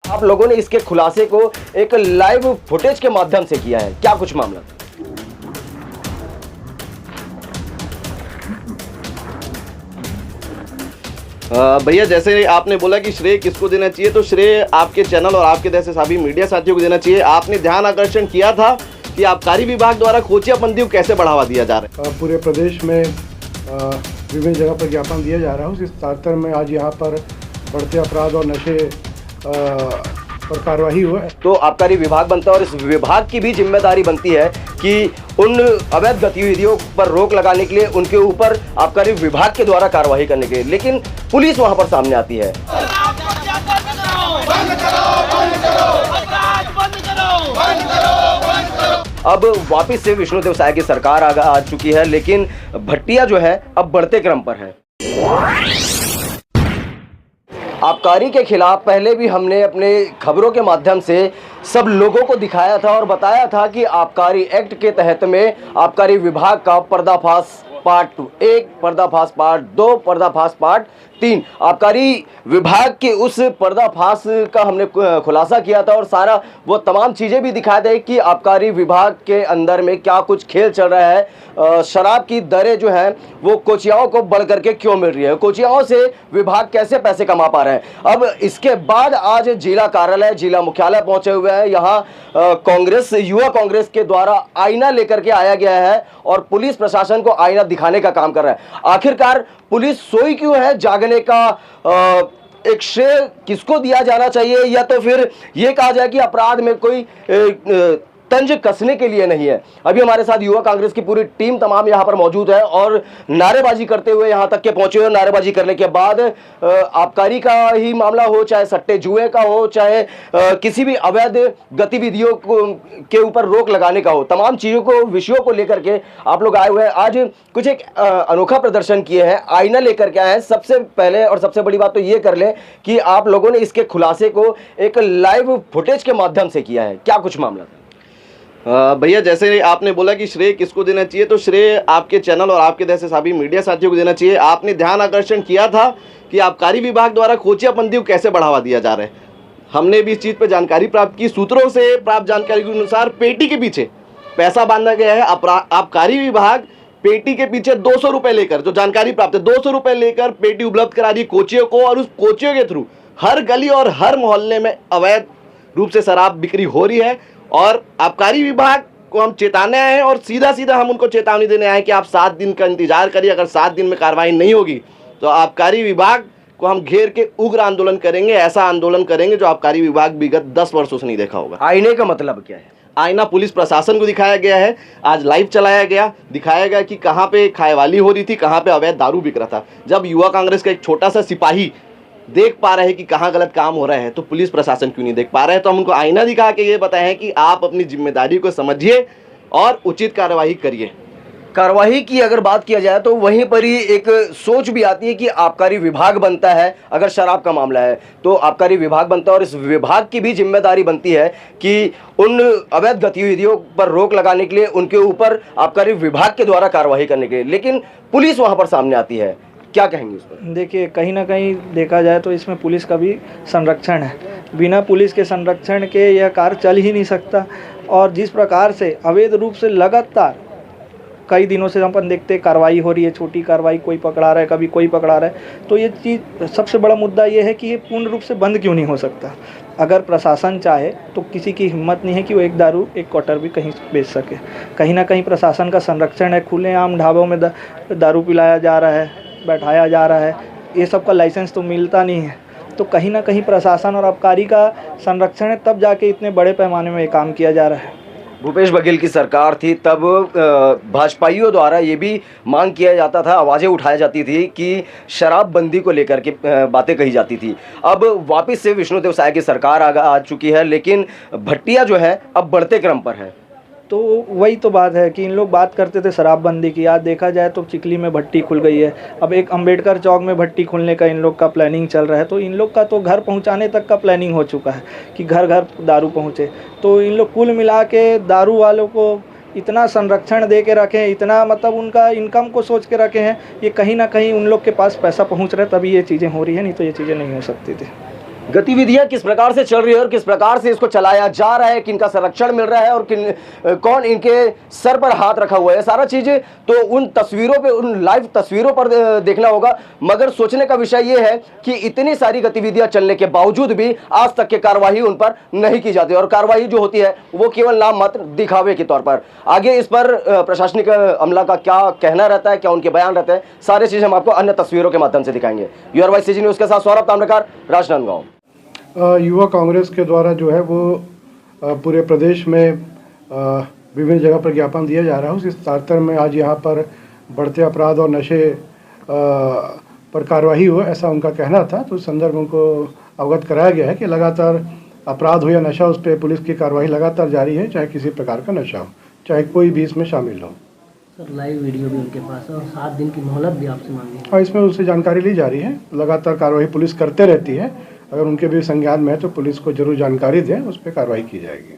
आप लोगों ने इसके खुलासे को एक लाइव फुटेज के माध्यम से किया है, क्या कुछ मामला था? भैया, जैसे आपने बोला कि श्रेय किसको देना चाहिए, तो श्रेय आपके चैनल और आपके जैसे सभी मीडिया साथियों को देना चाहिए। आपने ध्यान आकर्षण किया था कि आबकारी विभाग द्वारा कोचियाबंदी को कैसे बढ़ावा दिया जा रहा है। पूरे प्रदेश में विभिन्न जगह पर ज्ञापन दिया जा रहा है। उस तारतम्य में आज यहाँ पर बढ़ते अपराध और नशे पर कार्रवाई हुआ है। तो आबकारी विभाग बनता है और इस विभाग की भी जिम्मेदारी बनती है कि उन अवैध गतिविधियों पर रोक लगाने के लिए उनके ऊपर आबकारी विभाग के द्वारा कार्रवाई करने के लिए, लेकिन पुलिस वहां पर सामने आती है। अब वापिस से विष्णुदेव साय की सरकार आ चुकी है, लेकिन भट्टिया जो है अब बढ़ते क्रम पर है। आबकारी के खिलाफ पहले भी हमने अपने खबरों के माध्यम से सब लोगों को दिखाया था और बताया था कि आबकारी एक्ट के तहत में आबकारी विभाग का पर्दाफाश पार्ट 1, पर्दाफाश पार्ट 2, पर्दाफाश पार्ट 3, आबकारी विभाग के उस पर्दाफाश का हमने खुलासा किया था और सारा वो तमाम चीज़ें भी दिखाया था कि आबकारी विभाग के अंदर में क्या कुछ खेल चल रहा है। शराब की दरें जो हैं वो कोचियाओं को बढ़ करके क्यों मिल रही है, कोचियाओं से विभाग कैसे पैसे कमा पा रहे हैं। अब इसके बाद आज जिला कार्यालय, जिला मुख्यालय पहुंचे हुए हैं। यहाँ कांग्रेस, युवा कांग्रेस के द्वारा आईना लेकर के आया गया है और पुलिस प्रशासन को आईना दिखाने का काम कर रहा है। आखिरकार पुलिस सोई क्यों है, जागने का एक श्रेय किसको दिया जाना चाहिए, या तो फिर ये कहा जाए कि अपराध में कोई तंज कसने के लिए नहीं है। अभी हमारे साथ युवा कांग्रेस की पूरी टीम तमाम यहाँ पर मौजूद है और नारेबाजी करते हुए यहाँ तक के पहुंचे हुए। नारेबाजी करने के बाद आबकारी का ही मामला हो, चाहे सट्टे जुए का हो, चाहे किसी भी अवैध गतिविधियों के ऊपर रोक लगाने का हो, तमाम चीज़ों को, विषयों को लेकर के आप लोग आए हुए हैं। आज कुछ एक अनोखा प्रदर्शन किए हैं, आईना लेकर के आए हैं। सबसे पहले और सबसे बड़ी बात तो ये कर लें कि आप लोगों ने इसके खुलासे को एक लाइव फुटेज के माध्यम से किया है, क्या कुछ मामला था? भैया, जैसे आपने बोला कि श्रेय किसको देना चाहिए, तो श्रेय आपके चैनल और आपके जैसे सभी मीडिया साथियों को देना चाहिए। आपने ध्यान आकर्षण किया था कि आबकारी विभाग द्वारा कोचियाबंदी को कैसे बढ़ावा दिया जा रहा है। हमने भी इस चीज़ पर जानकारी प्राप्त की। सूत्रों से प्राप्त जानकारी के अनुसार पेटी के पीछे पैसा बांधा गया है। आबकारी विभाग पेटी के पीछे 200 रुपये लेकर, जो जानकारी प्राप्त है, 200 रुपये लेकर पेटी उपलब्ध करा रही कोचियों को और उस कोचियों के थ्रू हर गली और हर मोहल्ले में अवैध रूप से शराब बिक्री हो रही है। और आबकारी विभाग को हम चेताने आए हैं और सीधा सीधा हम उनको चेतावनी देने आए हैं कि आप 7 दिन का इंतजार करिए। अगर 7 दिन में कार्रवाई नहीं होगी तो आबकारी विभाग को हम घेर के उग्र आंदोलन करेंगे। ऐसा आंदोलन करेंगे जो आबकारी विभाग विगत 10 वर्षों से नहीं देखा होगा। आईने का मतलब क्या है? आईना पुलिस प्रशासन को दिखाया गया है। आज लाइव चलाया गया, दिखाया गया कि कहाँ पे खाएवाली हो रही थी, कहाँ पे अवैध दारू बिक रहा था। जब युवा कांग्रेस का एक छोटा सा सिपाही देख पा रहे हैं कि कहाँ गलत काम हो रहा है, तो पुलिस प्रशासन क्यों नहीं देख पा रहे हैं? तो हम उनको आईना दिखा के ये बताए हैं कि आप अपनी जिम्मेदारी को समझिए और उचित कार्रवाई करिए। कार्रवाई की अगर बात किया जाए तो वहीं पर ही एक सोच भी आती है कि आबकारी विभाग बनता है। अगर शराब का मामला है तो आबकारी विभाग बनता है और इस विभाग की भी जिम्मेदारी बनती है कि उन अवैध गतिविधियों पर रोक लगाने के लिए उनके ऊपर आबकारी विभाग के द्वारा कार्रवाई करने के लिए, लेकिन पुलिस वहां पर सामने आती है। क्या कहेंगे इस पर? देखिए, कहीं ना कहीं देखा जाए तो इसमें पुलिस का भी संरक्षण है। बिना पुलिस के संरक्षण के यह कार्य चल ही नहीं सकता। और जिस प्रकार से अवैध रूप से लगातार कई दिनों से अपन देखते कार्रवाई हो रही है, छोटी कार्रवाई, कोई पकड़ा रहा है, कभी कोई पकड़ा रहा है, तो ये चीज़ सबसे बड़ा मुद्दा ये है कि ये पूर्ण रूप से बंद क्यों नहीं हो सकता। अगर प्रशासन चाहे तो किसी की हिम्मत नहीं है कि वो एक क्वार्टर भी कहीं बेच सके। कहीं ना कहीं प्रशासन का संरक्षण है। खुलेआम ढाबों में दारू पिलाया जा रहा है, बैठाया जा रहा है, ये सब का लाइसेंस तो मिलता नहीं है। तो कहीं ना कहीं प्रशासन और आबकारी का संरक्षण है, तब जाके इतने बड़े पैमाने में ये काम किया जा रहा है। भूपेश बघेल की सरकार थी तब भाजपाइयों द्वारा ये भी मांग किया जाता था, आवाज़ें उठाई जाती थी कि शराबबंदी को लेकर के बातें कही जाती थी। अब वापस से विष्णुदेव साय की सरकार आ चुकी है, लेकिन भट्टिया जो है अब बढ़ते क्रम पर है। तो वही तो बात है कि इन लोग बात करते थे शराबबंदी की, आज देखा जाए तो चिखली में भट्टी खुल गई है। अब एक अंबेडकर चौक में भट्टी खुलने का इन लोग का प्लानिंग चल रहा है। तो इन लोग का तो घर पहुंचाने तक का प्लानिंग हो चुका है कि घर घर दारू पहुंचे। तो इन लोग कुल मिला के दारू वालों को इतना संरक्षण दे के रखे हैं, इतना मतलब उनका इनकम को सोच के रखे हैं। ये कहीं ना कहीं उन लोग के पास पैसा पहुँच रहा है तभी ये चीज़ें हो रही है, नहीं तो ये चीज़ें नहीं हो सकती थी। गतिविधियां किस प्रकार से चल रही है और किस प्रकार से इसको चलाया जा रहा है, किनका संरक्षण मिल रहा है और कौन इनके सर पर हाथ रखा हुआ है, सारा चीजें तो उन तस्वीरों पे, उन लाइव तस्वीरों पर देखना होगा। मगर सोचने का विषय ये है कि इतनी सारी गतिविधियां चलने के बावजूद भी आज तक की कार्रवाई उन पर नहीं की जाती और कार्रवाई जो होती है वो केवल नाम मात्र दिखावे के तौर पर। आगे इस पर प्रशासनिक अमला का क्या कहना रहता है, क्या उनके बयान रहते हैं, सारी चीजें हम आपको अन्य तस्वीरों के माध्यम से दिखाएंगे। URY न्यूज के साथ सौरभ ताम्रकार, राजनांदगांव। युवा कांग्रेस के द्वारा जो है वो पूरे प्रदेश में विभिन्न जगह पर ज्ञापन दिया जा रहा है। उस तारतम्य में आज यहाँ पर बढ़ते अपराध और नशे पर कार्रवाई हो, ऐसा उनका कहना था। तो उस संदर्भ में उनको अवगत कराया गया है कि लगातार अपराध हो या नशा, उस पर पुलिस की कार्रवाई लगातार जारी है, चाहे किसी प्रकार का नशा हो, चाहे कोई भी इसमें शामिल हो। सर लाइव वीडियो भी उनके पास है और 7 दिन की मोहलत भी आपसे मांगी है। और इसमें उससे जानकारी ली जा रही है। लगातार कार्रवाई पुलिस करते रहती है। अगर उनके भी संज्ञान में है तो पुलिस को जरूर जानकारी दें, उस पर कार्रवाई की जाएगी।